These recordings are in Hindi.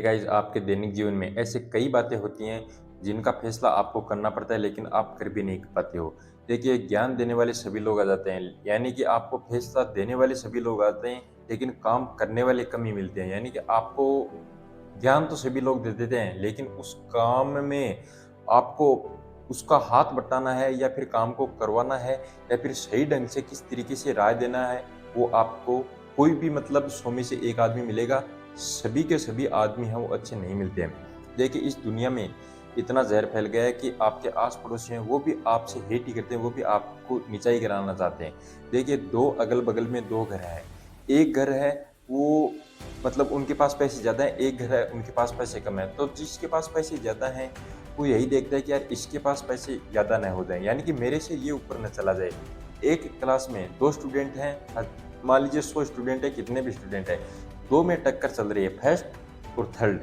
गाइस, आपके दैनिक जीवन में ऐसे कई बातें होती हैं जिनका फैसला आपको करना पड़ता है लेकिन आप कर भी नहीं पाते हो। देखिए, ज्ञान देने वाले सभी लोग आ जाते हैं, यानी कि आपको फैसला देने वाले सभी लोग आते हैं लेकिन काम करने वाले कम ही मिलते हैं। यानी कि आपको ज्ञान तो सभी लोग दे देते हैं लेकिन उस काम में आपको उसका हाथ बटाना है या फिर काम को करवाना है या फिर सही ढंग से किस तरीके से राय देना है, वो आपको कोई भी मतलब 100 में से 1 आदमी मिलेगा। सभी के सभी आदमी हैं वो अच्छे नहीं मिलते हैं। देखिए, इस दुनिया में इतना ज़हर फैल गया है कि आपके आस-पड़ोसी हैं वो भी आपसे हेट ही करते हैं, वो भी आपको नीचा कराना चाहते हैं। देखिए, 2 अगल-बगल में 2 घर हैं। एक घर है वो मतलब उनके पास पैसे ज़्यादा हैं, एक घर है उनके पास पैसे कम हैं। तो जिसके पास पैसे ज़्यादा हैं, वो यही देखता है कि यार इसके पास पैसे ज़्यादा ना हो जाएँ, यानी कि मेरे से ये ऊपर ना चला जाए। एक क्लास में 2 स्टूडेंट हैं, मान लीजिए 100 स्टूडेंट है, कितने भी स्टूडेंट हैं, 2 में टक्कर चल रही है, फर्स्ट और थर्ड,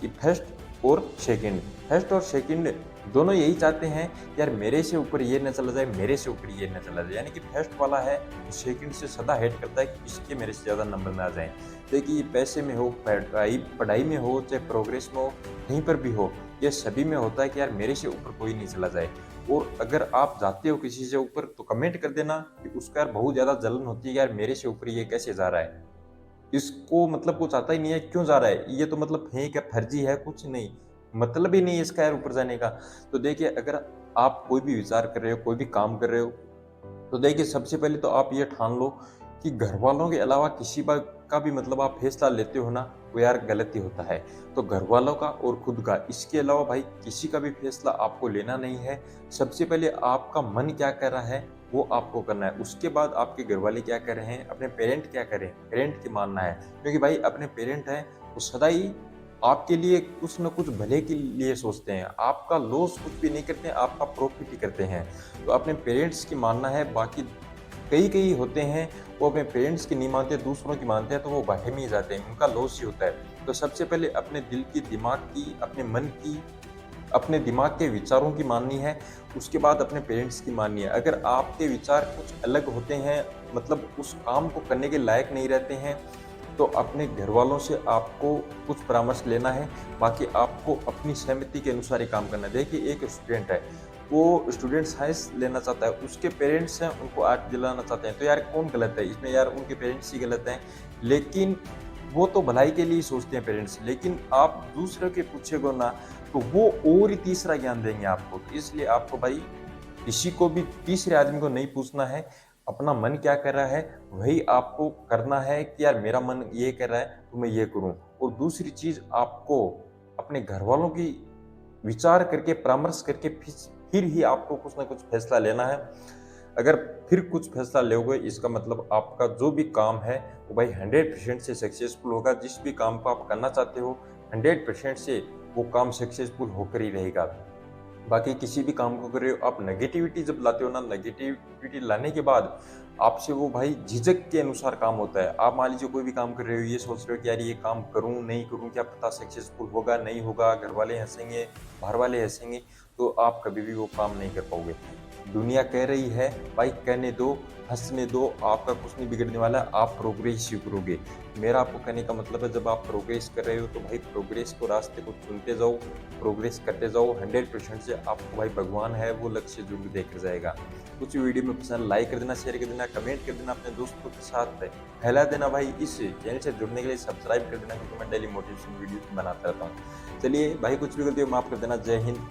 कि फर्स्ट और सेकंड। फर्स्ट और सेकंड दोनों यही चाहते हैं कि यार मेरे से ऊपर ये ना चला जाए, मेरे से ऊपर ये ना चला जाए। यानी कि फर्स्ट वाला है, सेकंड से सदा हेट करता है कि इसके मेरे से ज़्यादा नंबर ना आ जाएँ। देखिए, पैसे में हो, पढ़ाई पढ़ाई में हो, चाहे प्रोग्रेस में हो, कहीं पर भी हो, ये सभी में होता है कि यार मेरे से ऊपर कोई नहीं चला जाए। और अगर आप जाते हो किसी से ऊपर तो कमेंट कर देना कि उसका यार बहुत ज़्यादा जलन होती है कि यार मेरे से ऊपर ये कैसे जा रहा है। इसको मतलब कुछ आता ही नहीं है, क्यों जा रहा है? ये तो मतलब फेक है, फर्जी है, कुछ नहीं। मतलब ही नहीं है इसका यार ऊपर जाने का। तो देखिए, अगर आप कोई भी विचार कर रहे हो, कोई भी काम कर रहे हो, तो देखिए सबसे पहले तो आप ये ठान लो कि घरवालों के अलावा किसी का भी मतलब आप फैसला लेते हो ना, वो यार गलत ही होता है। तो घरवालों का और खुद का, इसके अलावा भाई किसी का भी फैसला आपको लेना नहीं है। सबसे पहले आपका मन क्या कर रहा है, वो आपको करना है। उसके बाद आपके घरवाले क्या कर रहे हैं, अपने पेरेंट क्या कर रहे हैं, पेरेंट की मानना है। क्योंकि भाई अपने पेरेंट हैं, वो सदा ही आपके लिए कुछ न कुछ भले के लिए सोचते हैं। आपका लॉस कुछ भी नहीं करते हैं, आपका प्रॉफिट ही करते हैं। तो अपने पेरेंट्स की मानना है। बाकी कई-कई होते हैं, वो अपने पेरेंट्स की नहीं मानते, दूसरों की मानते हैं, तो वो घाटे में ही जाते हैं, उनका लॉस ही होता है। तो सबसे पहले अपने दिल की, दिमाग की, अपने मन की, अपने दिमाग के विचारों की माननी है, उसके बाद अपने पेरेंट्स की माननी है। अगर आपके विचार कुछ अलग होते हैं, मतलब उस काम को करने के लायक नहीं रहते हैं, तो अपने घरवालों से आपको कुछ परामर्श लेना है, बाकी आपको अपनी सहमति के अनुसार ही काम करना है। देखिए, एक स्टूडेंट है, वो स्टूडेंट साइंस लेना चाहता है, उसके पेरेंट्स हैं उनको आर्ट दिलाना चाहते हैं, तो यार कौन गलत है? इसमें यार उनके पेरेंट्स ही गलत हैं। लेकिन वो तो भलाई के लिए ही सोचते हैं पेरेंट्स, लेकिन आप दूसरों के पूछेगो ना, तो वो और ही तीसरा ज्ञान देंगे आपको। तो इसलिए आपको भाई किसी को भी, तीसरे आदमी को नहीं पूछना है, अपना मन क्या कर रहा है वही आपको करना है कि यार मेरा मन ये कर रहा है तो मैं ये करूँ। और दूसरी चीज़, आपको अपने घरवालों की विचार करके, परामर्श करके फिर ही आपको कुछ ना कुछ फैसला लेना है। अगर फिर कुछ फैसला लोगे, इसका मतलब आपका जो भी काम है वो भाई 100% से सक्सेसफुल होगा। जिस भी काम को आप करना चाहते हो, 100% से वो काम सक्सेसफुल होकर ही रहेगा। बाकी किसी भी काम को कर रहे हो, आप नेगेटिविटी जब लाते हो ना, नेगेटिविटी लाने के बाद आपसे वो भाई झिझक के अनुसार काम होता है। आप मान लीजिए कोई भी काम कर रहे हो, ये सोच रहे हो कि यार ये काम करूँ, नहीं करूँ, क्या पता सक्सेसफुल होगा, नहीं होगा, घरवाले हँसेंगे, बाहर वाले हँसेंगे, तो आप कभी भी वो काम नहीं कर पाओगे। दुनिया कह रही है, भाई कहने दो, हँसने दो, आपका कुछ नहीं बिगड़ने वाला, आप प्रोग्रेस ही करोगे। मेरा आपको कहने का मतलब है, जब आप प्रोग्रेस कर रहे हो तो भाई प्रोग्रेस को, रास्ते को चुनते जाओ, प्रोग्रेस करते जाओ। 100% से आपको भाई भगवान है वो लक्ष्य ज़रूर देकर जाएगा। कुछ वीडियो में पसंद लाइक कर देना, शेयर कर देना, कमेंट कर देना, अपने दोस्तों के साथ फैला देना। भाई इस चैनल से जुड़ने के लिए सब्सक्राइब कर देना, क्योंकि मैं डेली मोटिवेशन वीडियो बनाता रहता हूँ। चलिए भाई, कुछ भी गलती हो माफ़ कर देना। जय हिंद।